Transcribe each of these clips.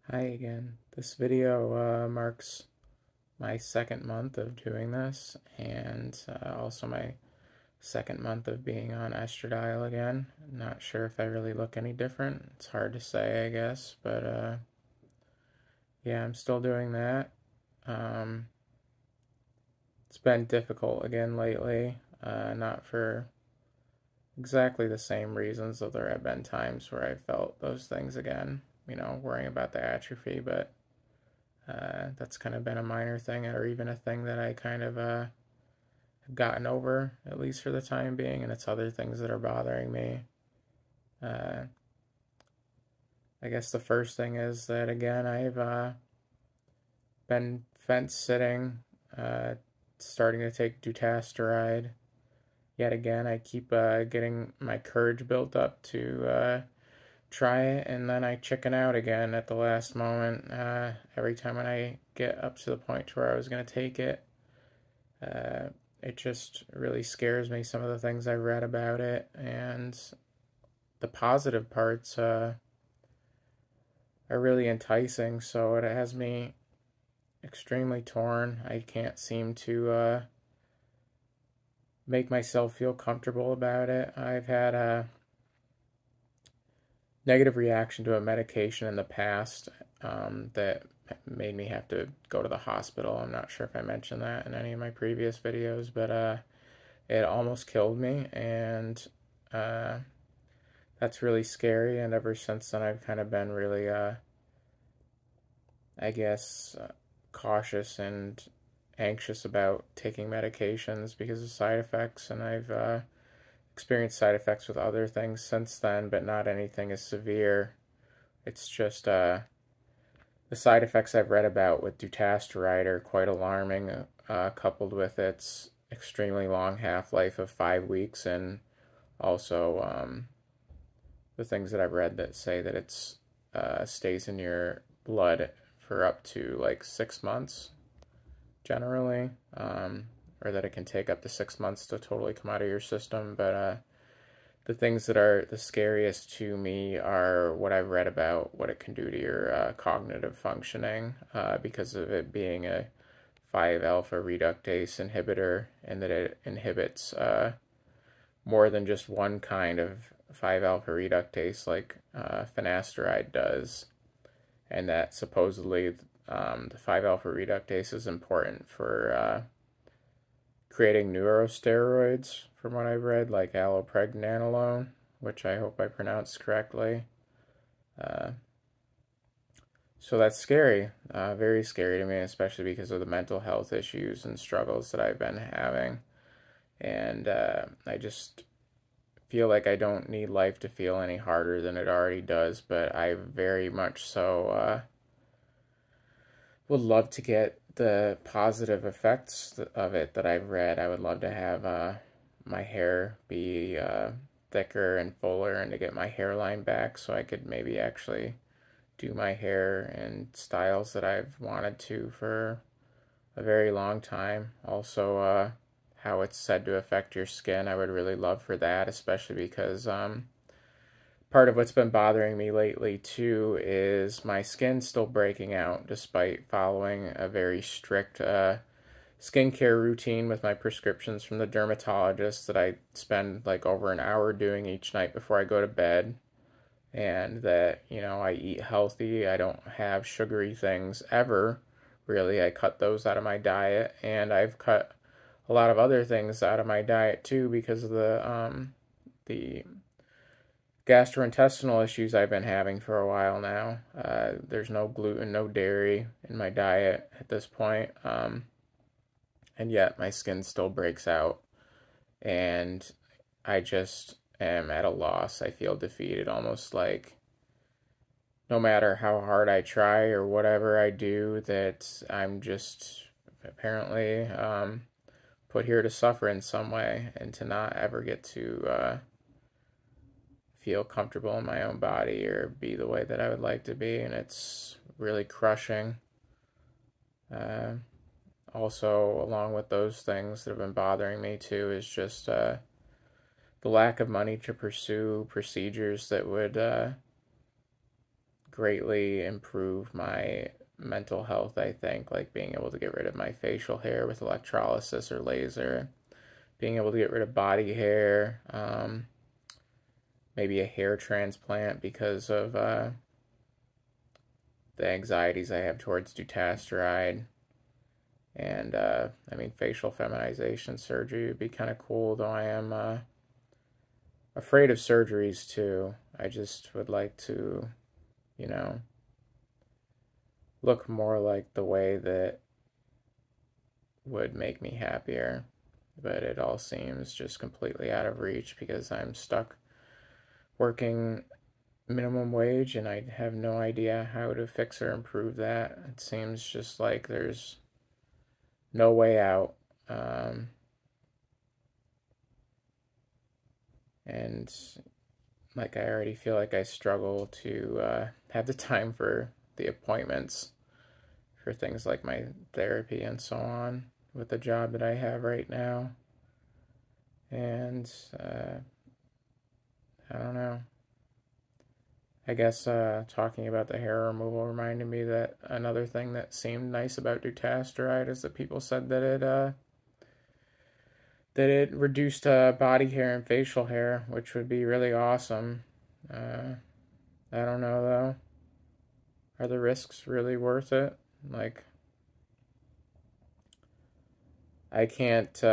Hi again. This video marks my second month of doing this and also my second month of being on estradiol again. Not sure if I really look any different. It's hard to say, I guess, but yeah, I'm still doing that. Um, it's been difficult again lately, not for exactly the same reasons, though there have been times where I felt those things again, worrying about the atrophy, but that's kind of been a minor thing, or even a thing that I kind of have gotten over, at least for the time being, and it's other things that are bothering me. Uh, I guess the first thing is that, again, I've been fence sitting, starting to take Dutasteride. Yet again, I keep getting my courage built up to try it, and then I chicken out again at the last moment. Every time when I get up to the point where I was going to take it, uh, it just really scares me, some of the things I've read about it, and the positive parts are really enticing, so it has me extremely torn. I can't seem to make myself feel comfortable about it. I've had a negative reaction to a medication in the past that made me have to go to the hospital. I'm not sure if I mentioned that in any of my previous videos, but it almost killed me, and uh, that's really scary. And ever since then, I've kind of been really, I guess, cautious and anxious about taking medications because of side effects, and I've experienced side effects with other things since then, but not anything as severe. It's just the side effects I've read about with Dutasteride are quite alarming, coupled with its extremely long half-life of 5 weeks, and also the things that I've read that say that it's stays in your blood for up to like 6 months generally, or that it can take up to 6 months to totally come out of your system. But the things that are the scariest to me are what I've read about what it can do to your cognitive functioning, because of it being a 5-alpha reductase inhibitor, and that it inhibits more than just one kind of 5-alpha reductase like finasteride does, and that supposedly the 5-alpha reductase is important for creating neurosteroids, from what I've read, like allopregnanolone, which I hope I pronounced correctly. Uh, so that's scary, very scary to me, especially because of the mental health issues and struggles that I've been having. And I just feel like I don't need life to feel any harder than it already does, but I very much so would love to get the positive effects of it that I've read. I would love to have my hair be thicker and fuller, and to get my hairline back so I could maybe actually do my hair in styles that I've wanted to for a very long time. Also, how it's said to affect your skin, I would really love for that, especially because part of what's been bothering me lately too is my skin still breaking out despite following a very strict skincare routine with my prescriptions from the dermatologist that I spend like over an hour doing each night before I go to bed. And that, I eat healthy. I don't have sugary things ever, really. I cut those out of my diet, and I've cut a lot of other things out of my diet too because of the gastrointestinal issues I've been having for a while now. There's no gluten, no dairy in my diet at this point, and yet my skin still breaks out, and I just am at a loss. I feel defeated, almost like no matter how hard I try or whatever I do, that I'm just apparently put here to suffer in some way, and to not ever get to feel comfortable in my own body or be the way that I would like to be, and it's really crushing. Uh, Also, along with those things that have been bothering me too, is just the lack of money to pursue procedures that would greatly improve my mental health, I think, like being able to get rid of my facial hair with electrolysis or laser, being able to get rid of body hair, maybe a hair transplant because of the anxieties I have towards dutasteride. And, I mean, facial feminization surgery would be kind of cool, though I am afraid of surgeries, too. I just would like to, you know, look more like the way that would make me happier. But it all seems just completely out of reach because I'm stuck working minimum wage and I have no idea how to fix or improve that. It seems just like there's no way out. And like I already feel like I struggle to have the time for the appointments for things like my therapy and so on with the job that I have right now. And I don't know. I guess talking about the hair removal reminded me that another thing that seemed nice about Dutasteride is that people said that it reduced body hair and facial hair, which would be really awesome. I don't know though. Are the risks really worth it? Like, I can't.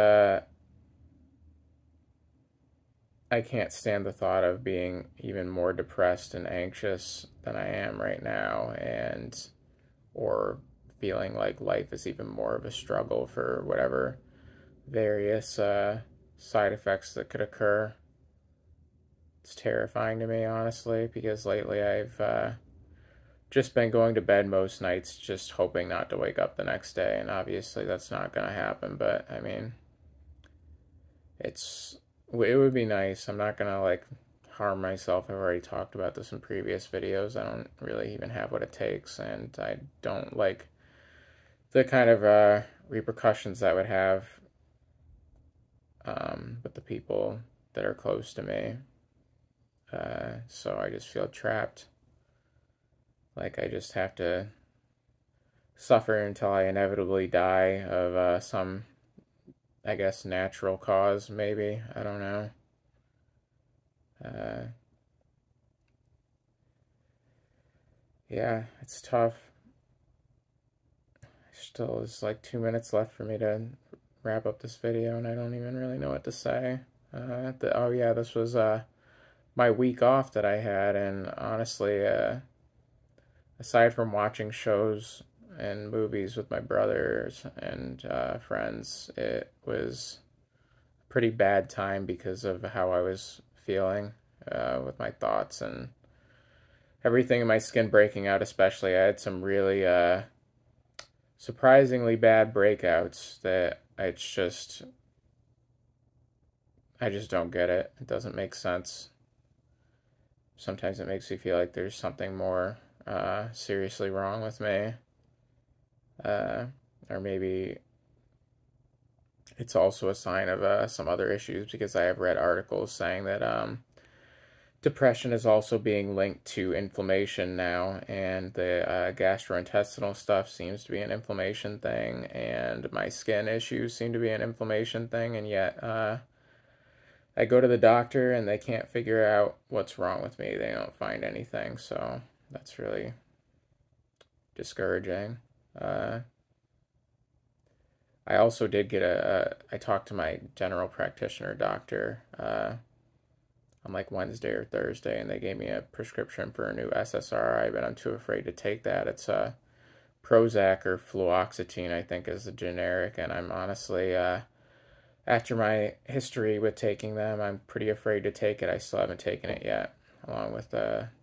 I can't stand the thought of being even more depressed and anxious than I am right now, and or feeling like life is even more of a struggle for whatever various side effects that could occur. It's terrifying to me, honestly, because lately I've just been going to bed most nights just hoping not to wake up the next day, and obviously that's not going to happen, but I mean, it would be nice. I'm not going to like harm myself. I've already talked about this in previous videos. I don't really even have what it takes, and I don't like the kind of repercussions that would have with the people that are close to me. So I just feel trapped. Like I just have to suffer until I inevitably die of some, I guess, natural cause, maybe. I don't know. Uh, yeah, it's tough. Still, there's like 2 minutes left for me to wrap up this video, and I don't even really know what to say. Oh yeah, this was my week off that I had, and honestly, aside from watching shows and movies with my brothers and friends, it was a pretty bad time because of how I was feeling with my thoughts and everything in my skin breaking out. Especially, I had some really surprisingly bad breakouts that I just don't get it. It doesn't make sense. Sometimes it makes me feel like there's something more seriously wrong with me. Or maybe it's also a sign of some other issues, because I have read articles saying that depression is also being linked to inflammation now, and the gastrointestinal stuff seems to be an inflammation thing, and my skin issues seem to be an inflammation thing, and yet I go to the doctor and they can't figure out what's wrong with me. They don't find anything, so that's really discouraging. I also did get I talked to my general practitioner doctor on like Wednesday or Thursday, and they gave me a prescription for a new SSRI, but I'm too afraid to take that. It's Prozac or fluoxetine, I think, is the generic, and I'm honestly, after my history with taking them, I'm pretty afraid to take it. I still haven't taken it yet, along with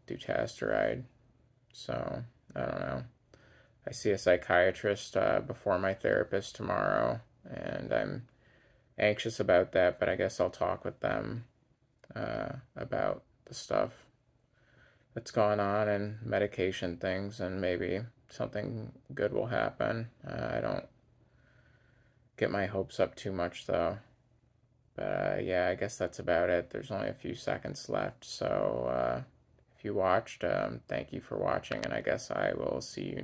Dutasteride, so I don't know. I see a psychiatrist before my therapist tomorrow, and I'm anxious about that, but I guess I'll talk with them about the stuff that's gone on and medication things, and maybe something good will happen. I don't get my hopes up too much, though. But yeah, I guess that's about it. There's only a few seconds left, so if you watched. Thank you for watching, and I guess I will see you